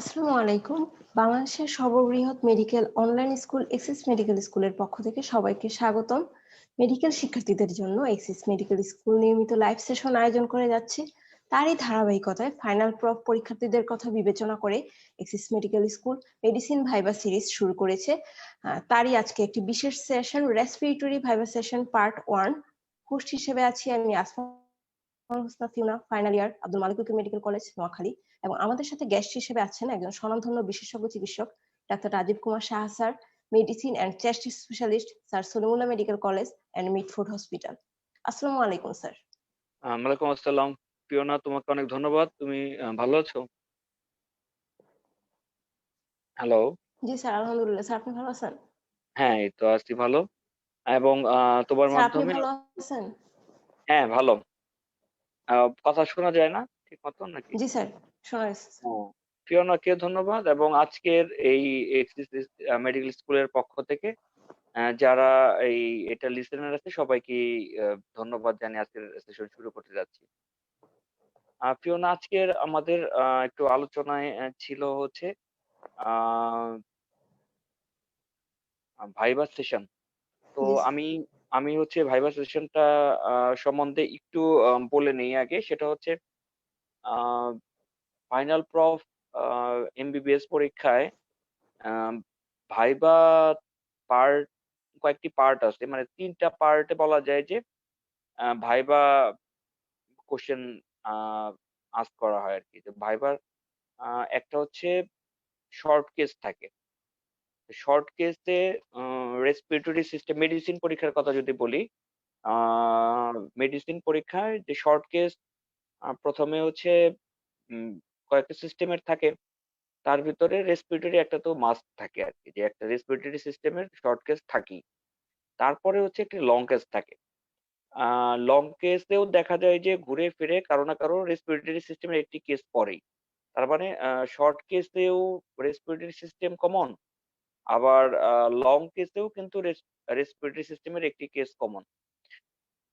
আসসালামু আলাইকুম। বাংলাদেশের সর্ববৃহৎ medical online school axis medical স্কুলের পক্ষ থেকে সবাইকে স্বাগতম। মেডিকেল শিক্ষার্থীদের জন্য এক্সিস মেডিকেল স্কুল নিয়মিত লাইভ সেশন আয়োজন করে যাচ্ছে। তারই ধারাবাহিকতায় ফাইনাল প্রফ পরীক্ষার্থীদের কথা বিবেচনা করে axis medical school medicine viva series শুরু করেছে। তারই আজকে একটি বিশেষ session respiratory viva session part 1। Host হিসেবে আছি আমি হোসনা ফিউনা, final year, Abdul Malik medical college, Noakhali. এবং আমাদের সাথে গেস্ট হিসেবে আছেন একজন স্বনামধন্য বিশেষজ্ঞ চিকিৎসক doctor Rajib Kumar Saha sir, medicine and chest specialist sir Salimullah medical college and Mitford hospital. আসসালামু আলাইকুম স্যার। ওয়ালাইকুম আসসালাম। ফিওনা, তোমাকে অনেক ধন্যবাদ। তুমি ভালো আছো? হ্যালো। জি স্যার, আলহামদুলিল্লাহ। স্যার আপনি ভালো আছেন? হ্যাঁ, এই তো আছি ভালো। এবং তোমার স্যার আপনি মাধ্যমে ভালো আছেন? হ্যাঁ, ভালো। কথা শোনা যায় না ঠিক মতন নাকি? জি স্যার, শোনা যাচ্ছে স্যার। হ্যাঁ। ফিওনাকে ধন্যবাদ এবং আজকের এই এক্সিস মেডিকেল স্কুলের পক্ষ থেকে যারা এটা লিসেনার আছে সবাইকেই ধন্যবাদ জানিয়ে আজকের সেশন শুরু করতে যাচ্ছি। ফিওনা, আজকের আমাদের একটু আলোচনায় ছিল হচ্ছে আ ভাইবা সেশন। তো জি স্যার। আমি আমি হচ্ছে ভাইভা সেশনটা সম্বন্ধে একটু বলে নেই আগে। সেটা হচ্ছে আ ফাইনাল প্রফ আ এমবিবিএস পরীক্ষায় আ ভাইভা পার্ট কয়েকটি পার্ট আছে। মানে ৩ টা পার্টে বলা যায় যে ভাইভা কোয়েশ্চেন আ আস্ক করা হয় আরকি। তো ভাইবার আ একটা হচ্ছে শর্ট কেস থাকে। শর্ট কেসে রেসপিরেটরি সিস্টেম মেডিসিন পরীক্ষার কথা যদি বলি, আ মেডিসিন পরীক্ষায় যে শর্ট কেস ১ম এ হচ্ছে উম কয়েকটা সিস্টেমের থাকে। তার ভিতরে রেসপিরেটরি একটা তো মাস্ট থাকে আরকি। যে একটা রেসপিরেটরি সিস্টেমের শর্ট কেস থাকেই। তারপরে হচ্ছে একটি লং কেস থাকে। আ লং কেসেও দেখা যায় যে ঘুরে ফিরে কারো না কারো রেসপিরেটরি সিস্টেমের একটি কেস পড়েই। তার মানে শর্ট কেসেও রেসপিরেটরি সিস্টেম কমন, আবার লং কেসেও কিন্তু রেসপিরেটরি সিস্টেমের একটি কেস কমন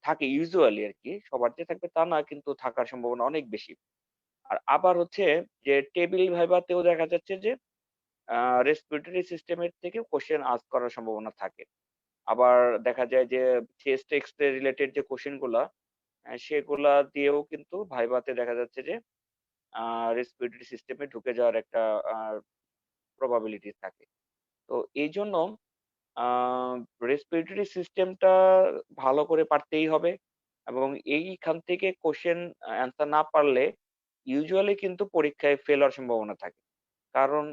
থাকে ইউজুয়ালি আরকি। সবার যে থাকবে তা না, কিন্তু থাকার সম্ভাবনা অনেক বেশি। আর আবার হচ্ছে যে টেবিল ভাইভাতেও দেখা যাচ্ছে যে আ রেসপিরেটরি সিস্টেমের থেকে কোয়েশ্চেন আস্ক করার সম্ভাবনা থাকে। আবার দেখা যায় যে চেস্ট এক্স-রে রিলেটেড যে কোয়েশ্চেন গুলা সেগুলা দিয়েও কিন্তু ভাইভাতে দেখা যাচ্ছে যে আ রেসপিরেটরি সিস্টেমে ঢুকে যাওয়ার একটা আ প্রবাবিলিটি থাকে। তো এইজন্য আ রেসপিরেটরি সিস্টেমটা ভালো করে পারতেই হবে এবং এইখান থেকে কোয়েশ্চেন অ্যান্সার না পারলে ইউজুয়ালি কিন্তু পরীক্ষায় ফেল হওয়ার সম্ভাবনা থাকে। কারণ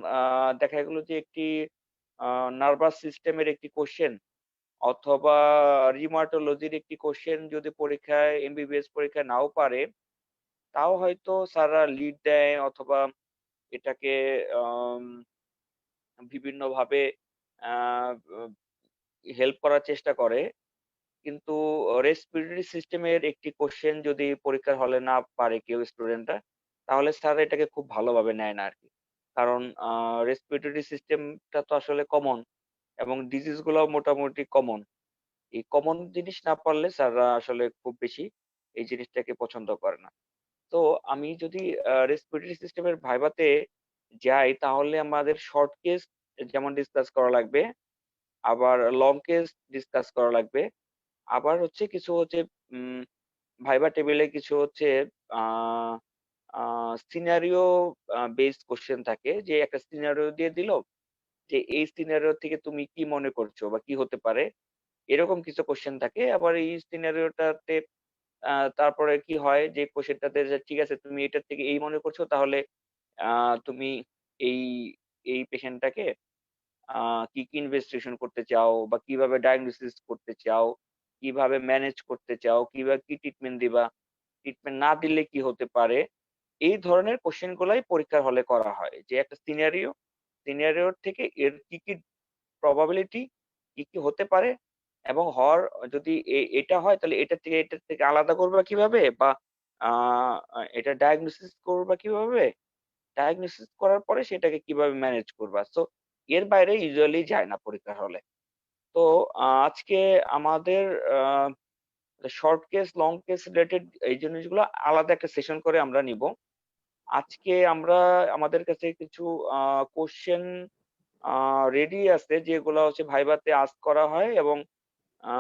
দেখা গেল যে একটি আ নার্ভাস সিস্টেমের একটি কোয়েশ্চেন অথবা রিউমাটোলজির একটি কোয়েশ্চেন যদি পরীক্ষায় এমবিবিএস পরীক্ষায় নাও পারে, তাও হয়তো স্যাররা লিড দেয় অথবা এটাকে আম বিভিন্নভাবে আ ব হেল্প করার চেষ্টা করে। কিন্তু রেসপিরেটরি সিস্টেমের একটি কোয়েশ্চেন যদি পরীক্ষার হলে না পারে কেউ স্টুডেন্টরা, তাহলে স্যার এটাকে খুব ভালোভাবে নেয় না আরকি। কারণ রেসপিরেটরি সিস্টেমটা তো আসলে কমন এবং ডিজিজ গুলাও মোটামুটি কমন। এই কমন জিনিস না পারলে স্যাররা আসলে খুব বেশি এই জিনিসটাকে পছন্দ করে না। তো আমি যদি রেসপিরেটরি সিস্টেমের ভাইভাতে যাই, তাহলে আমাদের শর্ট কেস যেমন ডিসকাস করা লাগবে, আবার লং কেস ডিসকাস করা লাগবে। আবার হচ্ছে কিছু হচ্ছে উম ভাইবা টেবিলে কিছু হচ্ছে আ আ সিনারিও বেসড কোয়েশ্চেন থাকে, যে একটা সিনারিও দিয়ে দিল যে এই সিনারিও থেকে তুমি কি মনে করছো বা কি হতে পারে? এরকম কিছু কোয়েশ্চেন থাকে। আবার এই সিনারিওটাতে আ তারপরে কি হয় যে কোয়েশ্চেনটাতে যে ঠিক আছে তুমি এটার থেকে এই মনে করছো, তাহলে আ তুমি এই, এই পেশেন্টটাকে আ কি ইনভেস্টিগেশন করতে চাও বা কিভাবে ডায়াগনোসিস করতে চাও, কিভাবে ম্যানেজ করতে চাও, কিভাবে কি ট্রিটমেন্ট দিবা, ট্রিটমেন্ট না দিলে কি হতে পারে? এই ধরনের কোয়েশ্চেন গুলাই পরীক্ষার হলে করা হয়। যে একটা সিনারিওর থেকে এর কি প্রবাবিলিটি, কি হতে পারে এবং হওয়ার যদি এটা হয় তাহলে এটার থেকে আলাদা করবা কিভাবে? বা আ এটা ডায়াগনোসিস করবা কিভাবে? ডায়াগনোসিস করার পরে সেটাকে কিভাবে ম্যানেজ করবা? সো এর বাইরে ইউজুয়ালি যায় না পরীক্ষার হলে। তো আজকে আমাদের আ short case, long case related এই জিনিসগুলো আলাদা একটা সেশন করে আমরা নিবো। আজকে আমরা আমাদের কাছে কিছু কোয়েশ্চেন রেডি আছে যেগুলা হচ্ছে ভাইভাতে আস্ক করা হয় এবং আ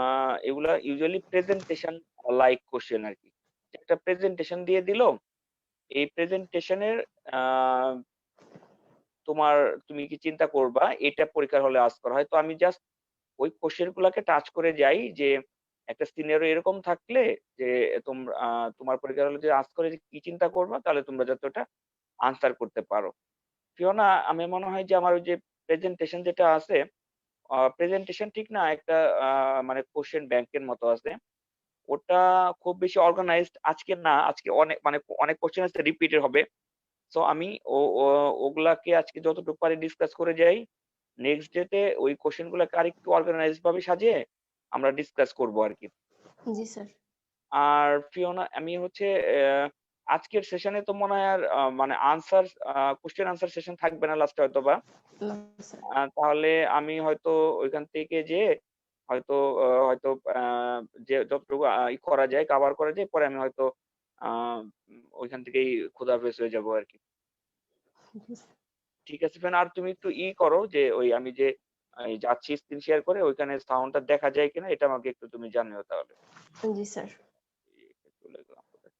এগুলা ইউজুয়ালি প্রেজেন্টেশন লাইক কোয়েশ্চেন আরকি। একটা প্রেজেন্টেশন দিয়ে দিল। এই প্রেজেন্টেশনের আ তুমি কি চিন্তা করবা? এটা পরীক্ষার হলে আস্ক করা হয়। তো আমি জাস্ট ওই কোয়েশ্চেন গুলাকে টাচ করে যাই যে একটা সিনারিও এরকম থাকলে যে তোমার পরীক্ষার হলে যে আস্ক করে যে কি চিন্তা করবা তাহলে তোমরা যাতে ওটা আনসার করতে পারো। ফিওনা, আমি মনে হয় যে আমার ওই যে প্রেজেন্টেশন যেটা আছে, প্রেজেন্টেশন ঠিক না, একটা আ মানে কোয়েশ্চেন ব্যাংকের মতো আছে। ওটা খুব বেশি অর্গানাইজড আজকে না, আজকে অনেক কোয়েশ্চেন আছে রিপিটেড হবে। সো আমি ও ও ওগুলাকে আজকে যতটুকু পারি ডিসকাস করে যাই। নেক্সট ডে তে ওই কোয়েশ্চেন গুলাকে আরেকটু অর্গানাইজড ভাবে সাজিয়ে আমরা ডিসকাস করব আরকি। জি স্যার। আর ফিওনা, আমি হচ্ছে আজকের সেশনে তো মনে হয় আর মানে কোয়েশ্চেন আনসার সেশন থাকবে না লাস্টে হয়তোবা। না স্যার। তাহলে আমি হয়তো ওইখান থেকে যেয়ে হয়তো হয়তো আ যে যতটুকু করা যায়, কভার করা যায়, পরে আমি হয়তো আ ওইখান থেকেই ক্ষুধার্ত হয়ে যাবো আরকি। জি স্যার। ঠিক আছে ফেন, আর তুমি একটু করো যে ওই আমি যে যাচ্ছি স্ক্রিন শেয়ার করে ওইখানে সাউন্ডটা দেখা যায় কিনা এটা আমাকে একটু তুমি জানিও তাহলে। জি স্যার। চলে গেলাম কোথায়?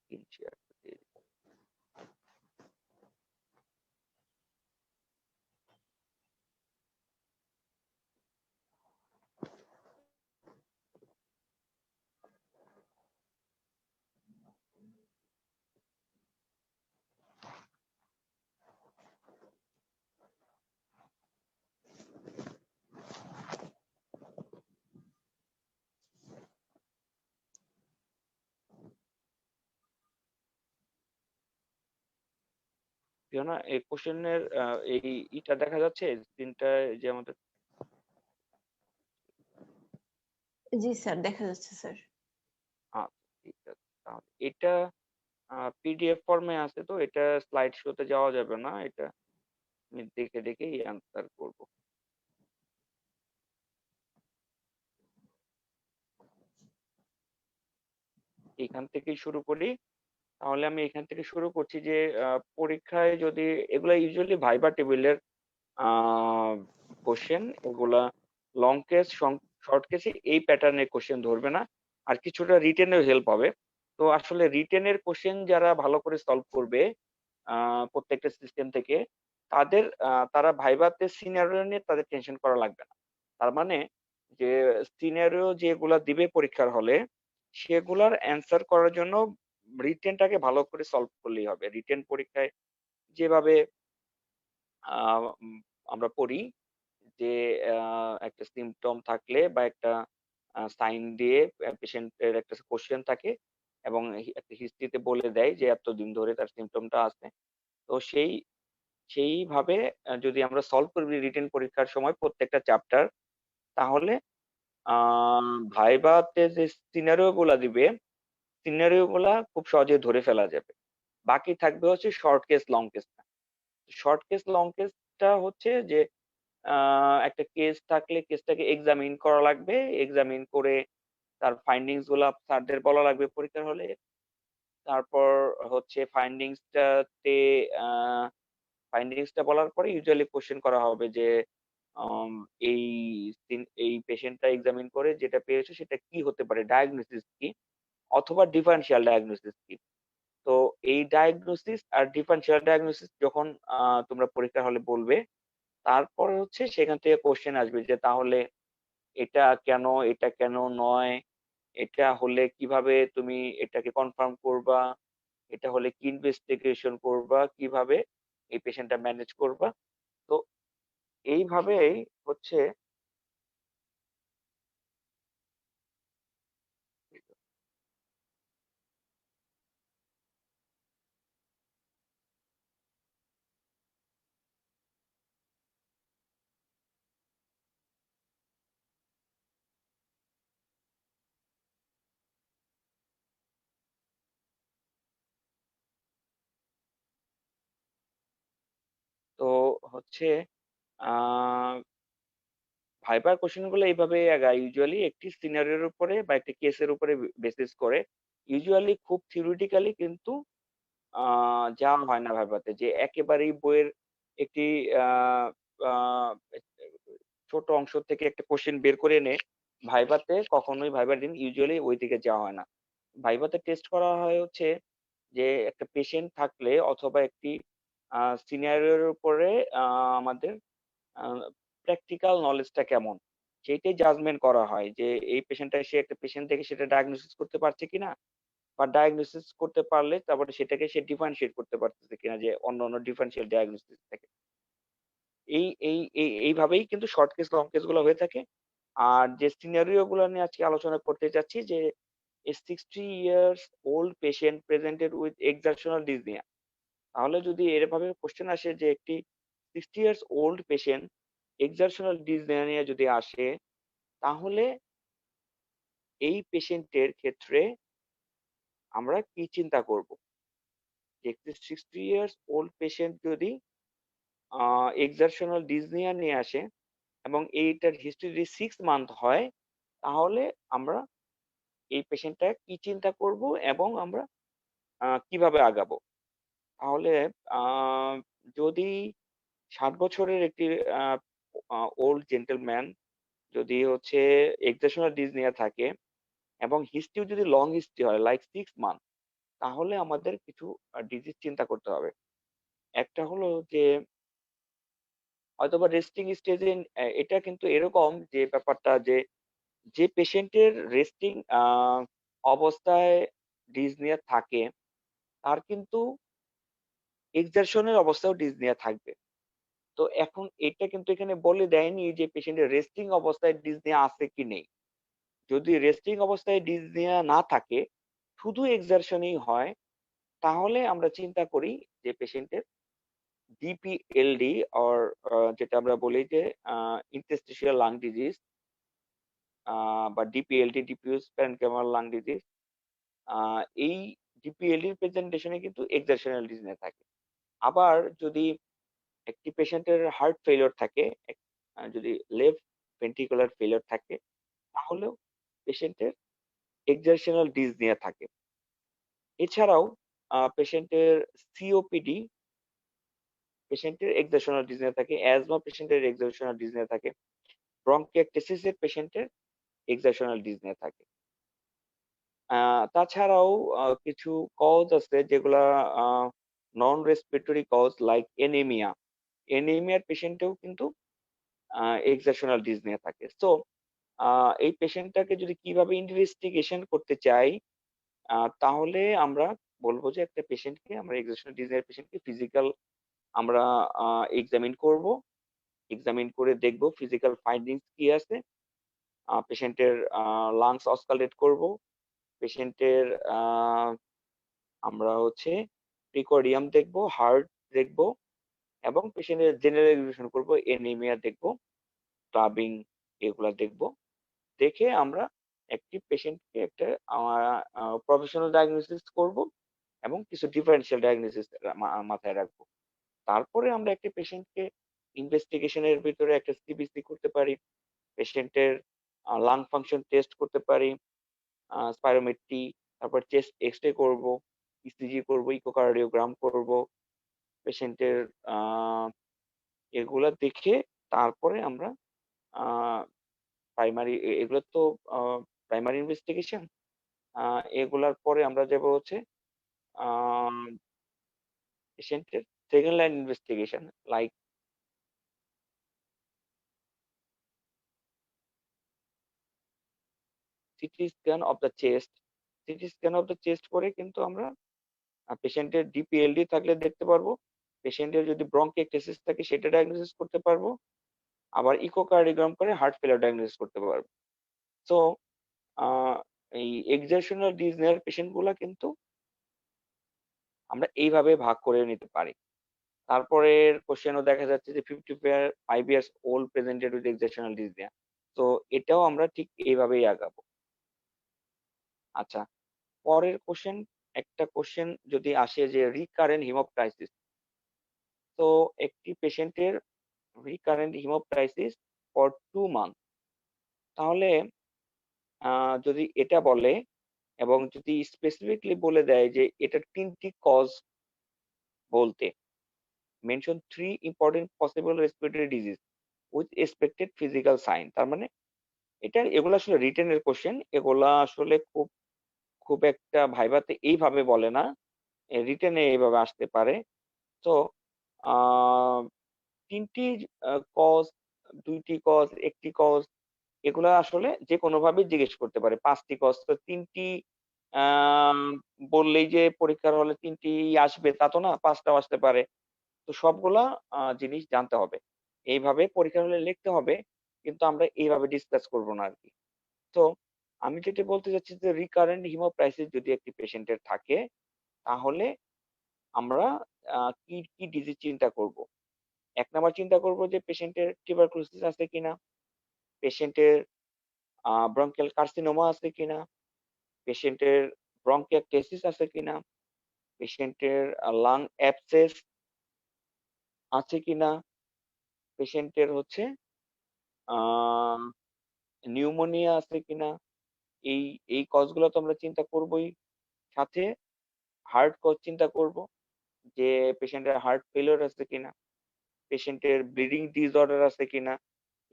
স্ক্রিন শেয়ার দিয়ে দিই। ফিওনা, এই কোশ্চেনের এই ইটা দেখা যাচ্ছে স্ক্রিনটায় যে আমাদের? জি স্যার, দেখা যাচ্ছে স্যার। আচ্ছা, ঠিক আছে। তাহলে এটা পিডিএফ ফর্মে আছে, তো এটা স্লাইড শো তে যাওয়া যাবে না। এটা আমি দেখে দেখেই অ্যান্সার করব। এখান থেকেই শুরু করি। তাহলে আমি এখান থেকে শুরু করছি যে পরীক্ষায় যদি এগুলা ইউজুয়ালি ভাইবা টেবিলের আ কোয়েশ্চেন, এগুলা লং কেস, শর্ট কেসে এই প্যাটার্নের কোয়েশ্চেন ধরবে না। আর কিছুটা রিটেন এও হেল্প হবে। তো আসলে রিটেন এর কোয়েশ্চেন যারা ভালো করে সলভ করবে আ প্রত্যেকটা সিস্টেম থেকে, তারা ভাইভাতে সিনারিও নিয়ে তাদের টেনশন করা লাগবে না। তার মানে যে সিনারিও যেগুলা দিবে পরীক্ষার হলে, সেগুলার অ্যান্সার করার জন্য রিটেনটাকে ভালো করে সলভ করলেই হবে। রিটেন পরীক্ষায় যেভাবে আ উম আমরা পড়ি যে আ একটা সিম্পটম থাকলে বা একটা সাইন দিয়ে পেশেন্টের একটা কোয়েশ্চেন থাকে এবং একটা হিস্ট্রিতে বলে দেয় যে এতদিন ধরে তার সিম্পটমটা আছে। তো সেইভাবে যদি আমরা সলভ করি রিটেন পরীক্ষার সময় প্রত্যেকটা চ্যাপ্টার, তাহলে আ ভাইভাতে যে সিনারিও গুলা দিবে, সিনারিও গুলা খুব সহজে ধরে ফেলা যাবে। বাকি থাকবে হচ্ছে শর্ট কেস, লং কেস টা। শর্ট কেস, লং কেসটা হচ্ছে যে আ একটা কেস থাকলে কেসটাকে এক্সামিন করা লাগবে। এক্সামিন করে তার ফাইন্ডিংস গুলা স্যারদের বলা লাগবে পরীক্ষার হলে। তারপর হচ্ছে আ ফাইন্ডিংস টা বলার পরে ইউজুয়ালি কোয়েশ্চেন করা হবে যে আম এই এই পেশেন্টটা এক্সামিন করে যেটা পেয়েছো সেটা কি হতে পারে? ডায়াগনোসিস কি? অথবা ডিফারেনশিয়াল ডায়াগনোসিস কি? তো এই ডায়াগনোসিস আর ডিফারেনশিয়াল ডায়াগনোসিস যখন আ তোমরা পরীক্ষার হলে বলবে, তারপরে হচ্ছে সেখান থেকে কোয়েশ্চেন আসবে যে তাহলে এটা কেন, এটা কেন নয়? এটা হলে কিভাবে তুমি এটাকে কনফার্ম করবা? এটা হলে কি ইনভেস্টিগেশন করবা? কিভাবে এই পেশেন্টটা ম্যানেজ করবা? তো এইভাবেই হচ্ছে তো হচ্ছে আ ভাইবার কোয়েশ্চেন গুলো এইভাবে আগায়। ইউজুয়ালি একটি সিনারিওর উপরে বা একটি কেসের উপরে বেসিস করে ইউজুয়ালি খুব থিওরিটিক্যালি কিন্তু যাওয়া হয় না ভাইভাতে, যে একেবারেই বইয়ের একটি আহ, আহ, ছোট অংশ থেকে একটা কোশ্চেন বের করে এনে ভাইভাতে কখনোই ভাইবার দিন ইউজুয়ালি ওই দিকে যাওয়া হয় না। ভাইভাতে টেস্ট করা হয় হচ্ছে যে একটা পেশেন্ট থাকলে অথবা একটি সিনিয়রের উপরে আমাদের প্র্যাকটিক্যাল নলেজটা কেমন, সেইটাই জাজমেন্ট করা হয় যে এই পেশেন্টটা, সে একটা পেশেন্ট দেখে সেটা ডায়াগনোসিস করতে পারছে কিনা, বা ডায়াগনোসিস করতে পারলে তারপরে সেটাকে সে ডিফারেনশিয়েট করতে পারতেছে কিনা, যে অন্য অন্য ডিফারেনশিয়াল ডায়াগনোসিস থেকে। এইভাবেই কিন্তু শর্ট কেস লং কেস গুলো হয়ে থাকে। আর যে সিনারিও গুলো নিয়ে আজকে আলোচনা করতে যাচ্ছি, যে a 60 years old patient presented with exertional dyspnea, তাহলে যদি এভাবে কোশ্চেন আসে যে একটি 60 years old patient exertional dyspnoea নিয়ে যদি আসে, তাহলে এই পেশেন্টের ক্ষেত্রে আমরা কি চিন্তা করব? যে একটি 60 ইয়ার্স ওল্ড পেশেন্ট যদি এক্সারশনাল ডিসনিয়া নিয়ে আসে এবং এইটার হিস্ট্রি যদি 6 মান্থ হয়, তাহলে আমরা এই পেশেন্টটা কি চিন্তা করব এবং আমরা কিভাবে আগাবো? তাহলে আহ, যদি 60 বছরের একটি ওল্ড জেন্টলম্যান যদি হচ্ছে এক্সেশনাল ডিসনিয়া থাকে এবং হিস্ট্রি যদি লং হিস্ট্রি হয় লাইক 6 মান্থ, তাহলে আমাদের কিছু ডিজিজ চিন্তা করতে হবে। একটা হলো যে হয়তোবা রেস্টিং স্টেজে, এটা কিন্তু এরকম যে ব্যাপারটা যে যে পেশেন্টের রেস্টিং অবস্থায় ডিসনিয়া থাকে, তার কিন্তু এক্সারশনের অবস্থাও ডিসনিয়া থাকবে। তো এখন এটা কিন্তু এখানে বলে দেয়নি যে পেশেন্টের রেস্টিং অবস্থায় ডিসনিয়া আছে কি নেই। যদি রেস্টিং অবস্থায় ডিসনিয়া না থাকে, শুধু এক্সারশনই হয়, তাহলে আমরা চিন্তা করি যে পেশেন্টের ডিপিএলডি অর যেটা আমরা বলি যে ইন্টারস্টিশিয়াল লাং ডিজিজ বা ডিপিএলডি, ডিফিউজ প্যারেনকিমাল লাং ডিজিজ, এই ডিপিএলডি এর প্রেজেন্টেশনে কিন্তু এক্সারশনাল ডিসনিয়া থাকে। আবার যদি একটি পেশেন্টের হার্ট ফেলিওর থাকে, যদি লেফট ভেন্ট্রিকুলার ফেলিওর থাকে, তাহলেও পেশেন্টের এক্সারশনাল ডিসনিয়া থাকে। এছাড়াও পেশেন্টের সিওপিডি, পেশেন্টের এক্সারশনাল ডিসনিয়া থাকে, অ্যাজমা পেশেন্টের এক্সারশনাল ডিসনিয়া থাকে, ব্রঙ্কিয়াক্টিসিস এর পেশেন্টের এক্সারশনাল ডিসনিয়া থাকে। তাছাড়াও কিছু কজ আছে যেগুলা নন রেসপিরেটরি কজ লাইক এনিমিয়া, এনিমিয়ার পেশেন্টেও কিন্তু এক্সারশনাল ডিসনিয়া থাকে। সো এই পেশেন্টটাকে যদি কিভাবে ইনভেস্টিগেশন করতে চাই, তাহলে আমরা বলবো যে একটা পেশেন্টকে আমরা এক্সারশনাল ডিসনিয়ার পেশেন্টকে ফিজিক্যাল আমরা এক্সামিন করব, এক্সামিন করে দেখব ফিজিক্যাল ফাইন্ডিংস কি আছে, পেশেন্টের লাংস অস্কালেট করব, পেশেন্টের আমরা হচ্ছে প্রিকর্ডিয়াম দেখব, হার্ট দেখব, এবং পেশেন্টের জেনারেল এক্সামিনেশন করব, এনিমিয়া দেখব, ক্লাবিং, এগুলা দেখব। দেখে আমরা একটি পেশেন্টকে একটা প্রফেশনাল ডায়াগনোসিস করব এবং কিছু ডিফারেন্সিয়াল ডায়াগনোসিস মাথায় রাখবো। তারপরে আমরা একটা পেশেন্টকে ইনভেস্টিগেশনের ভিতরে একটা সিবিসি করতে পারি, পেশেন্টের লাং ফাংশন টেস্ট করতে পারি, স্পাইরোমেট্রি, তারপর চেস্ট এক্স-রে করব, ইসিজি করব, ইকোকার্ডিওগ্রাম করব, পেশেন্টের এগুলা দেখে তারপরে আমরা প্রাইমারি, এগুলো তো প্রাইমারি ইনভেস্টিগেশন। এগুলার পরে আমরা যাব হচ্ছে পেশেন্টের second line investigation like CT scan of the chest. CT scan of the chest করে কিন্তু আমরা পেশেন্টের ডিপিএলডি থাকলে দেখতে পারবো, পেশেন্টের যদি ব্রঙ্কিয়েক্টেসিস থাকে সেটা ডায়াগনোসিস করতে পারবো, আবার ইকোকার্ডিওগ্রাম করে হার্ট ফেলিওর ডায়াগনোসিস করতে পারবো। সো এই এক্সারশনাল ডিসনিয়ার পেশেন্ট গুলা কিন্তু আমরা এইভাবে ভাগ করে নিতে পারি। তারপরের কোশ্চেনও দেখা যাচ্ছে যে 55 years old presented with exceptional dyspnoea. তো এটাও আমরা ঠিক এইভাবেই আগাবো। আচ্ছা, পরের কোশ্চেন, একটা কোশ্চেন যদি আসে যে রিকারেন্ট হিমোপ্টাইসিস, তো একটি পেশেন্টের রিকারেন্ট হিমোপ্টাইসিস ফর 2 মান্থ, তাহলে যদি এটা বলে এবং যদি স্পেসিফিকলি বলে দেয় যে এটার ৩ টি কজ বলতে mention 3 important possible respiratory disease with expected physical sign. তার মানে এগুলা আসলে রিটেন এর কোয়েশ্চেন। এগুলা আসলে খুব খুব একটা ভাইভাতে এইভাবে বলে না। রিটেন এ এভাবে আসতে পারে। তো আ ৩ টি কজ, ২ টি কজ, ১ টি কজ এগুলা আসলে যেকোনোভাবেই জিজ্ঞেস করতে পারে। ৫ টি কজ তো ৩ টি আম বললেই যে পরীক্ষার হলে ৩ টি আসবে তা তো না, ৫ টাও আসতে পারে। তো সবগুলা জিনিস জানতে হবে। এইভাবে পরীক্ষার হলে লিখতে হবে। কিন্তু আমরা এইভাবে ডিসকাস করব না আরকি। তো আমি যেটা বলতে চাচ্ছি যে রিকারেন্ট হিমোপ্রাইসিস যদি একটি পেশেন্টের থাকে, তাহলে আমরা কি ডিজিজ চিন্তা করব? ১ নাম্বার চিন্তা করব যে পেশেন্টের টিউবারকুলোসিস আছে কিনা, পেশেন্টের ব্রঙ্কিয়াল কার্সিনোমা আছে কিনা, পেশেন্টের ব্রঙ্কিয়াক্টেসিস আছে কিনা, পেশেন্টের লাং অ্যাবসেস আছে কিনা, পেশেন্টের হচ্ছে আ নিউমোনিয়া আছে কিনা। এই এই কজ গুলো তো আমরা চিন্তা করবোই। সাথে হার্ট কজ চিন্তা করব যে পেশেন্টের হার্ট ফেইলিউর আছে কিনা, পেশেন্টের ব্লিডিং ডিসঅর্ডার আছে কিনা।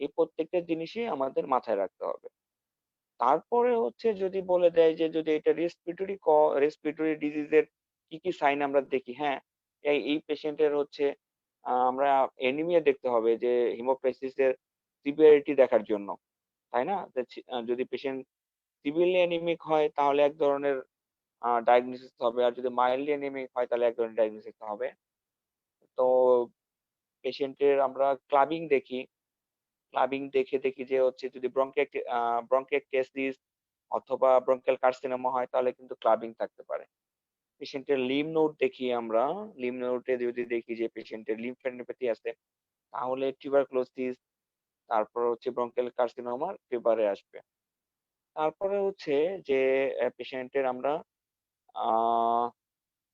এই প্রত্যেকটা জিনিসই আমাদের মাথায় রাখতে হবে। তারপরে হচ্ছে যদি বলে দেয় যে যদি এটা রেসপিরেটরি ডিজিজ এর কি সাইন আমরা দেখি, হ্যাঁ? এই পেশেন্টের হচ্ছে আমরা অ্যানিমিয়া দেখতে হবে যে হিমোপ্রাইসিস এর সিভিয়ারিটি দেখার জন্য। তাই না? যদি পেশেন্ট সিভিয়ারলি অ্যানিমিক হয় তাহলে এক ধরনের ডায়াগনোসিস হবে। আর যদি মাইল্ডলি অ্যানিমিক হয় তাহলে এক ধরনের ডায়াগনোসিস হবে। তো পেশেন্টের আমরা ক্লাবিং দেখি। ক্লাবিং দেখে দেখি যে হচ্ছে যদি ব্রঙ্কিয়াক্টেসিস অথবা ব্রঙ্কিয়াল কার্সিনোমা হয় তাহলে কিন্তু ক্লাবিং থাকতে পারে। পেশেন্টের লিম্ফ নোড দেখি আমরা। লিম্ফ নোডে যদি দেখি যে পেশেন্টের লিম্ফ্যাডিনোপ্যাথি আছে তাহলে টিউবারকুলোসিস, তারপর হচ্ছে ব্রঙ্কিয়াল কার্সিনোমার ফিভারে আসবে। তারপরে হচ্ছে যে পেশেন্টের আমরা আ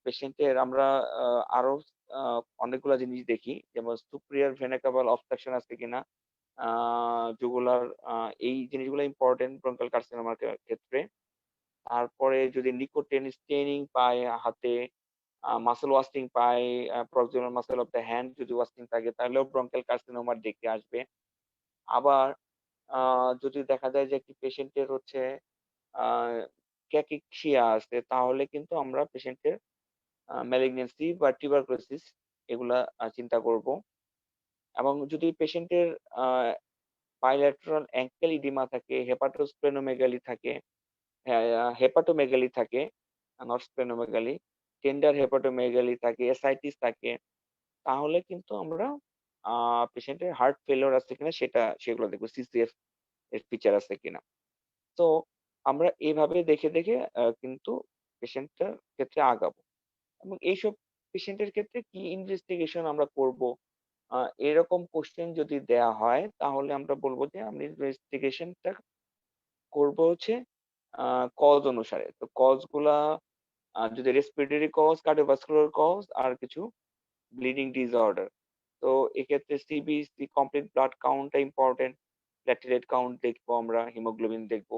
পেশেন্টের আমরা আ আরো আ অনেকগুলা জিনিস দেখি। যেমন সুপিরিয়র ভেনা ক্যাভাল অবস্ট্রাকশন আছে কিনা, আ জুগুলার এই জিনিসগুলো ইম্পোর্টেন্ট ব্রঙ্কিয়াল কার্সিনোমার ক্ষেত্রে। তারপরে যদি নিকোটিন স্টেইনিং পাই হাতে, muscle wasting pi, proximal muscle of the hand যদি ওয়াস্টিং থাকে তাহলেও ব্রঙ্কিয়াল কার্সিনোমার দিকে আসবে। আবার আ যদি দেখা যায় যে একটি পেশেন্টের হচ্ছে আ ক্যাকিক্সিয়া আছে তাহলে কিন্তু আমরা পেশেন্টের ম্যালিগন্যান্সি বা টিউবারকুলোসিস এগুলা চিন্তা করব। এবং যদি পেশেন্টের আ বাইল্যাটারাল অ্যাঙ্কেল ইডিমা থাকে, হেপাটোস্প্লেনোমেগালি থাকে, হ্যাঁ, হেপাটোমেগালি থাকে, নট স্প্লেনোমেগালি, টেন্ডার হেপাটোমেগালি থাকে, এসআইটিস থাকে, তাহলে কিন্তু আমরা পেশেন্টের হার্ট ফেইলিউর আছে কিনা সেগুলো দেখব। সিসিএফ এর ফিচার আছে কিনা। তো আমরা এভাবে দেখে দেখে কিন্তু পেশেন্টটার ক্ষেত্রে আগাবো। এবং এইসব পেশেন্টের ক্ষেত্রে কি ইনভেস্টিগেশন আমরা করব? আ এরকম কোয়েশ্চেন যদি দেয়া হয় তাহলে আমরা বলব যে আমরা ইনভেস্টিগেশনটা করব হচ্ছে আ কজ অনুসারে। তো কজ গুলা যদি রেসপিরেটরি কজ, কার্ডিওভাস্কুলার কজ আর কিছু ব্লিডিং ডিসঅর্ডার। তো এক্ষেত্রে সিবিসি কমপ্লিট ব্লাড কাউন্টটা ইম্পোর্টেন্ট। প্ল্যাটেলেট কাউন্ট দেখবো আমরা, হিমোগ্লোবিন দেখবো।